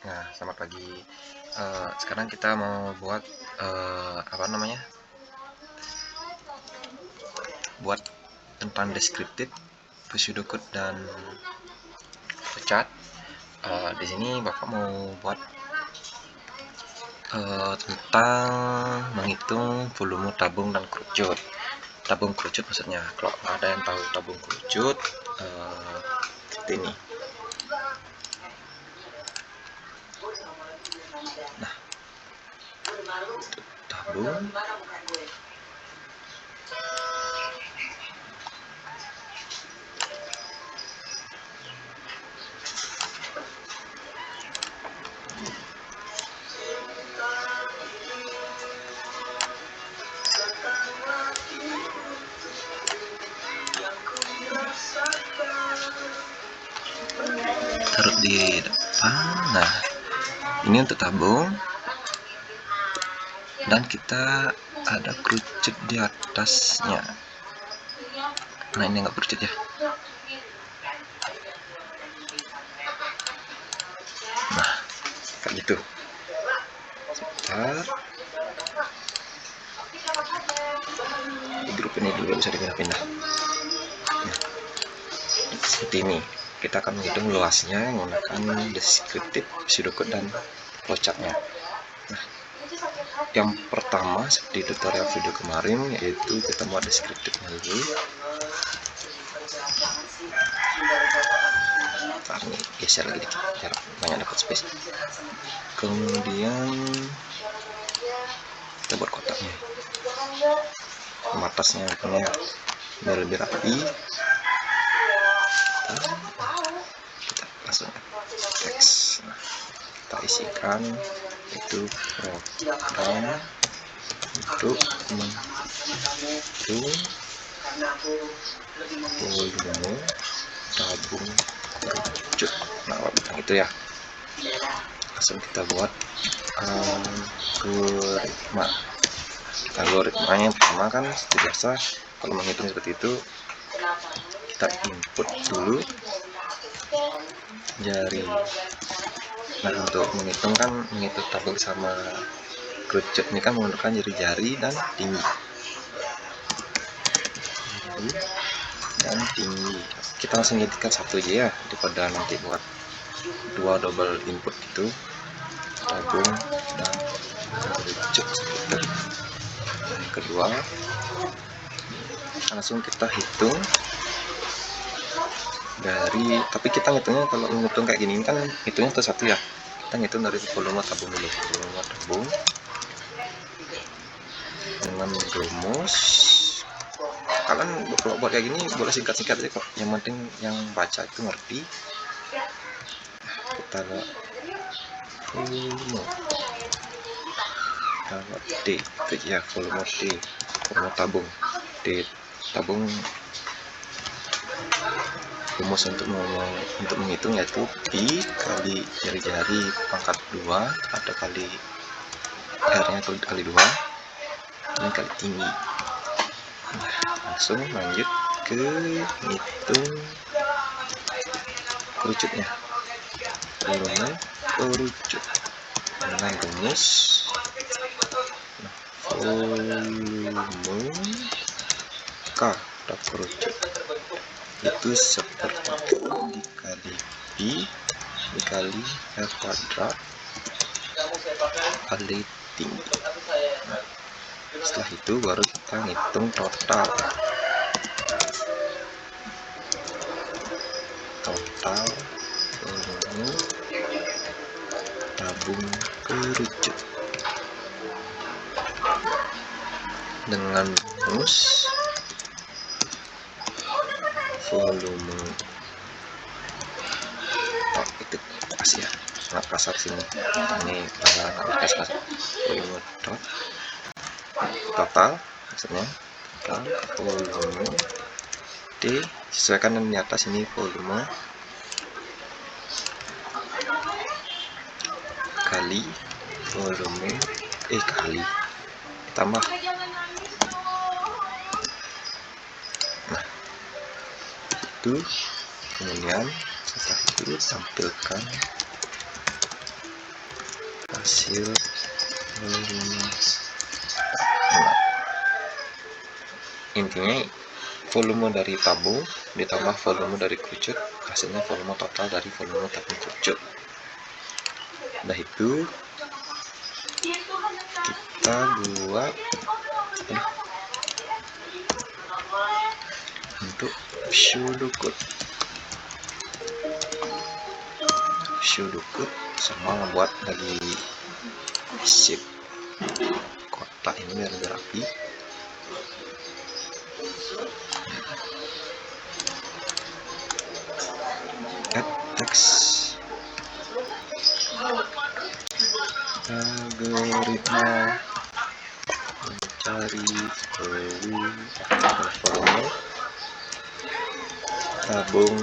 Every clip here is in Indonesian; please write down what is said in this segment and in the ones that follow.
Nah, selamat pagi. Sekarang kita mau buat apa namanya? Buat tentang descriptive, pseudocode dan flowchart. Di sini Bapak mau buat tentang menghitung volume tabung dan kerucut. Tabung kerucut maksudnya, kalau ada yang tahu tabung kerucut, seperti ini. Nah, tabung taruh di depan. Nah, ini untuk tabung, dan kita ada kerucut di atasnya. Nah, ini nggak kerucut ya. Nah, kayak gitu. Sebentar, di grup ini dulu bisa dipindah-pindah. Nah, seperti ini. Kita akan menghitung luasnya menggunakan descriptive, pseudocode, dan flowchartnya. Nah, yang pertama seperti tutorial video kemarin, yaitu kita buat descriptive dulu. Ntar nih, geser lagi dikit biar banyak dapat space. Kemudian kita buat kotaknya, atasnya biar lebih rapi. Kita langsung teks. Nah, kita isikan itu program untuk menghitung volume tabung kerucut. Nah, bilang itu ya. Langsung kita buat algoritmanya. Pertama kan seperti biasa, kalau menghitung seperti itu kita input dulu jari. Nah, untuk menghitung tabung sama kerucut ini kan menggunakan jari-jari dan tinggi. Kita langsung jadikan satu aja ya, daripada nanti buat dua double input gitu, tabung dan kerucut seperti tadi. Yang kedua, langsung kita hitung dari, tapi kita ngitungnya, kalau menghitung kayak gini kan hitungnya satu ya. Kita ngitung dari volume tabung dulu. Volume tabung dengan rumus, kalian kalau buat kayak gini boleh singkat-singkat aja kok, yang penting yang baca itu ngerti. Kita lihat volume, D itu ya, volume D, volume tabung D, tabung. Rumus untuk menghitung yaitu pi kali jari-jari pangkat 2 atau kali R nya kali 2 ini kali tinggi. Nah, langsung lanjut ke hitung kerucutnya, volume kerucut dengan rumus volume K atau kerucut itu seperti dikali pi dikali R kuadrat kali tinggi. Nah, setelah itu baru kita ngitung total volume tabung kerucut dengan rumus volume itu kasih ya, sangat kasar sini, ini kasar. Volume total maksudnya volume D sesuaikan dengan di atas, ini volume kali volume kali tambah. Nah, itu kemudian setelah itu tampilkan hasil volume. Intinya volume dari tabung ditambah volume dari kerucut, hasilnya volume total dari volume tabung kerucut. Udah itu kita buat untuk pseudocode sama buat lagi shape kotak ini biar rapi. Add text algoritma mencari volume tabung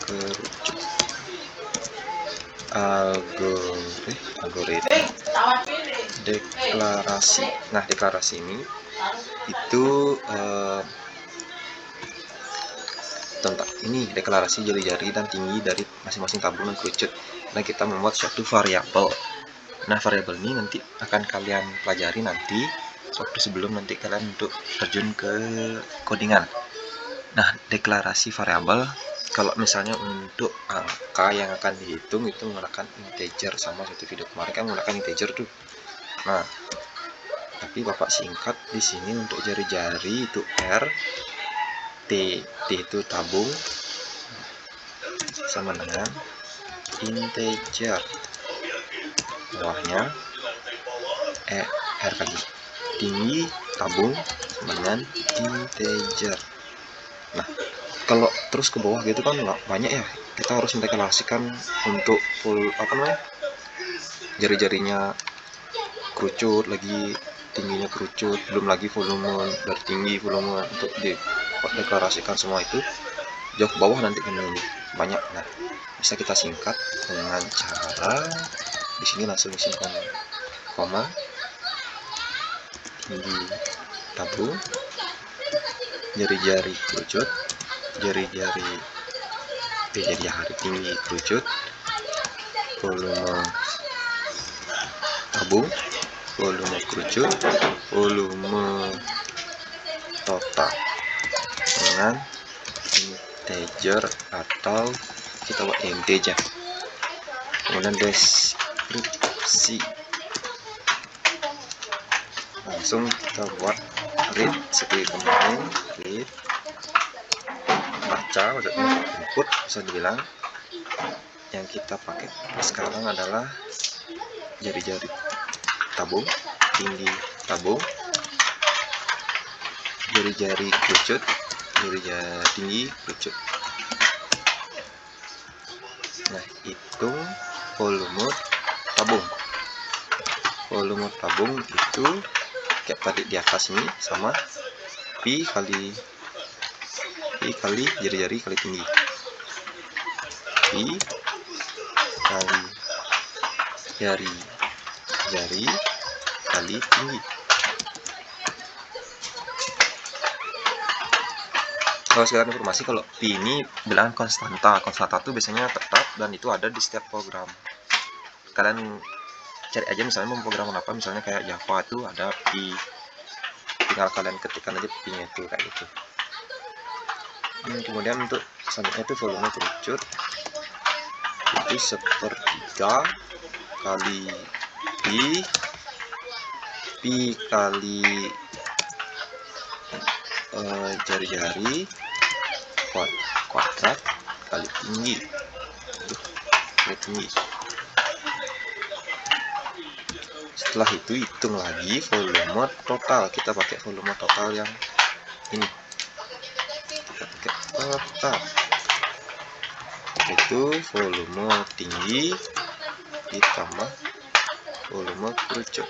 kerucut. Algoritma deklarasi. Nah, deklarasi ini itu tentang ini deklarasi jari-jari dan tinggi dari masing-masing tabung dan kerucut. Nah, kita membuat suatu variabel. Nah, variabel ini nanti akan kalian pelajari nanti waktu sebelum nanti kalian untuk terjun ke codingan. Nah, deklarasi variabel kalau misalnya untuk angka yang akan dihitung itu menggunakan integer, sama seperti video kemarin kan menggunakan integer tuh. Nah, tapi Bapak singkat di sini untuk jari-jari itu R, T itu tabung sama dengan integer, bawahnya R kali, tinggi tabung sama dengan integer. Nah, kalau terus ke bawah gitu kan banyak ya, kita harus mendeklarasikan untuk full jari-jarinya kerucut, lagi tingginya kerucut, belum lagi volume dari tinggi, volume untuk dideklarasikan semua itu jauh ke bawah nanti ini banyak. Nah, bisa kita singkat dengan cara di sini langsung isi koma tinggi tabung, jari-jari kerucut, jari-jari tinggi kerucut, volume tabung, volume kerucut, volume total dengan integer atau kita buat integer. Kemudian deskripsi, langsung kita buat read seperti kemarin, read baca, maksudnya input bisa dibilang. Yang kita pakai sekarang adalah jari-jari tabung, tinggi tabung, jari-jari kerucut, jari-jari tinggi kerucut. Nah, hitung volume tabung. Volume tabung itu kayak tadi di atas ini sama pi kali jari-jari kali tinggi, pi kali jari-jari kali tinggi. Kalau sekarang informasi, kalau pi ini bilangan konstanta itu biasanya tetap dan itu ada di setiap program. Kalian cari aja misalnya mau program apa, misalnya kayak Java itu ada pi, tinggal kalian ketikkan aja pi-nya itu kayak gitu. Kemudian untuk selanjutnya itu volume kerucut itu 1/3 kali pi kali jari-jari kuadrat kali tinggi. Setelah itu hitung lagi volume total. Kita pakai volume total yang ini, kita pakai total, itu volume tinggi ditambah volume kerucut.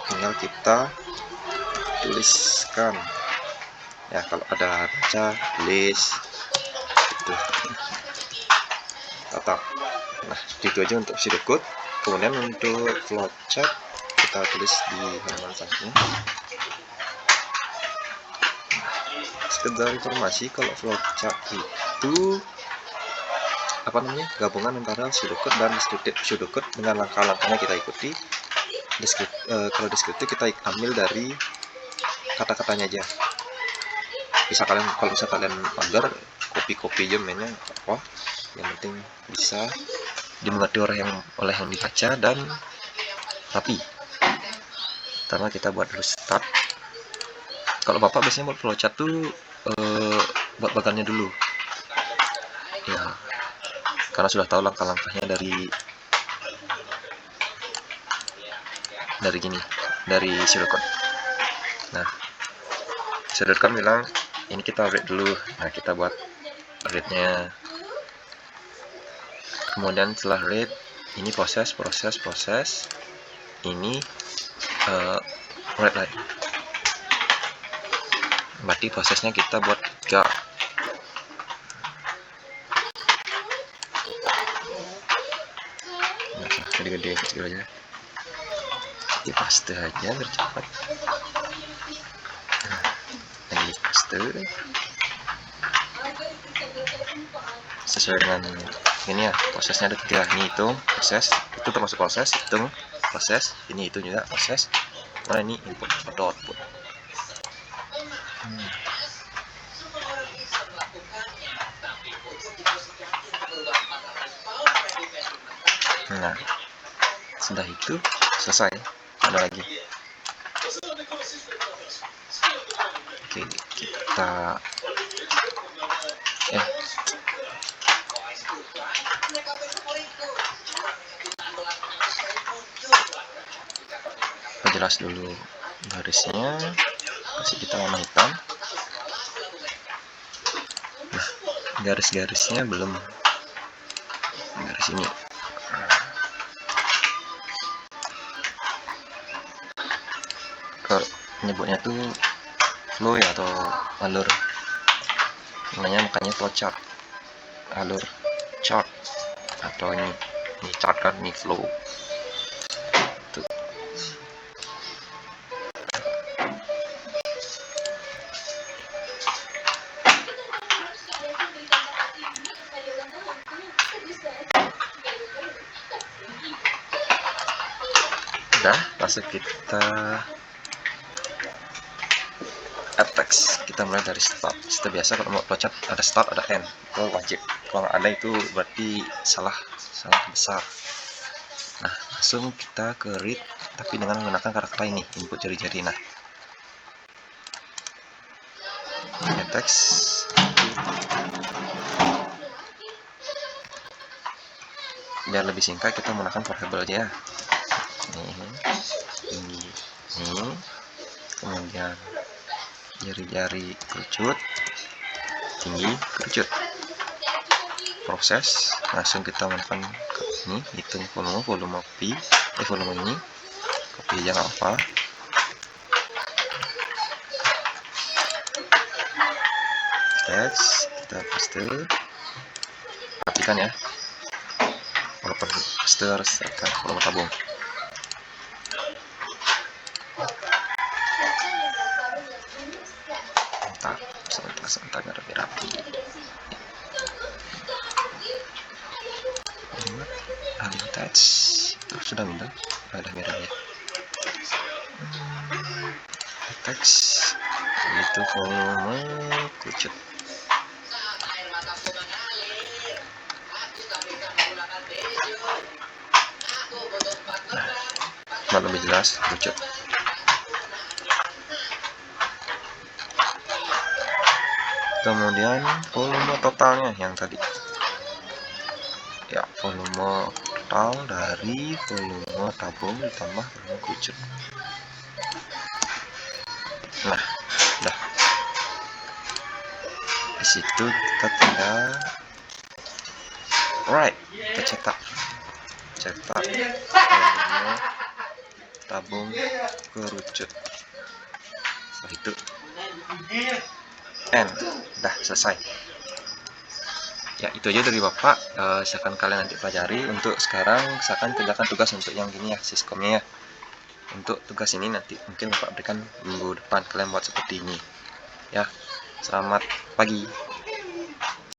Tinggal kita tuliskan ya, kalau ada baca tulis itu total. Nah, itu aja untuk pseudocode. Kemudian untuk flowchart kita tulis di halaman selanjutnya. Sekedar informasi, kalau flowchart itu gabungan antara pseudocode dan deskriptif. Pseudocode dengan langkah-langkahnya kita ikuti. Kalau deskriptif kita ambil dari kata-katanya aja. Kalau bisa kalian order, copy aja mainnya apa. Yang penting bisa dimengerti oleh yang dibaca dan rapi. Pertama kita buat dulu start. Kalau bapak biasanya buat flowchart tuh buat bagannya dulu ya, karena sudah tahu langkah-langkahnya dari pseudocode. Nah, pseudocode bilang ini kita read dulu. Nah, kita buat readnya. Kemudian setelah read, ini proses ini write lagi. Berarti prosesnya kita buat 3. Gede-gede kecil aja. Di paste aja biar cepat. Nah, di paste sesuai dengan ini ya, prosesnya ada 3. Ini hitung proses, itu termasuk proses, hitung proses, ini itu juga proses. Nah, ini input atau output. Nah, sudah itu selesai. Ada lagi. Oke, kita jelas dulu garisnya, kasih kita warna hitam. Nah, garis-garisnya belum, garis ini. Kalau nyebutnya tuh flow ya, atau alur, namanya makanya flowchart, alur chart, atau ini chart kan, ini flow. Tuh. Udah, langsung kita add text. Kita mulai dari start. Seperti biasa kalau mau flowchart ada start, ada end, itu wajib. Kalau nggak ada itu berarti salah besar. Nah, langsung kita ke read, tapi dengan menggunakan kata-kata ini, input jari-jari. Nah, text biar lebih singkat kita menggunakan variable aja. Ini, kemudian jari-jari kerucut, tinggi kerucut, proses. Langsung kita menggunakan ini, hitung volume pi, volume ini copy aja nggak apa. Text kita paste, perhatikan ya, walaupun paste harus tekan volume tabung. Sebentar biar lebih rapi. Text sudah minta, ada merah ya. Text itu volume kerucut. Nah, lebih jelas kerucut. Kemudian volume totalnya yang tadi ya, volume total dari volume tabung ditambah volume kerucut. Nah, udah. Di situ kita tinggal kita cetak volume tabung kerucut. Setelah itu end, dah selesai. Ya, itu aja dari Bapak. Silakan kalian nanti pelajari. Untuk sekarang silakan kerjakan tugas untuk yang gini ya, siskomnya ya. Untuk tugas ini nanti mungkin Bapak berikan minggu depan, kalian buat seperti ini ya. Selamat pagi.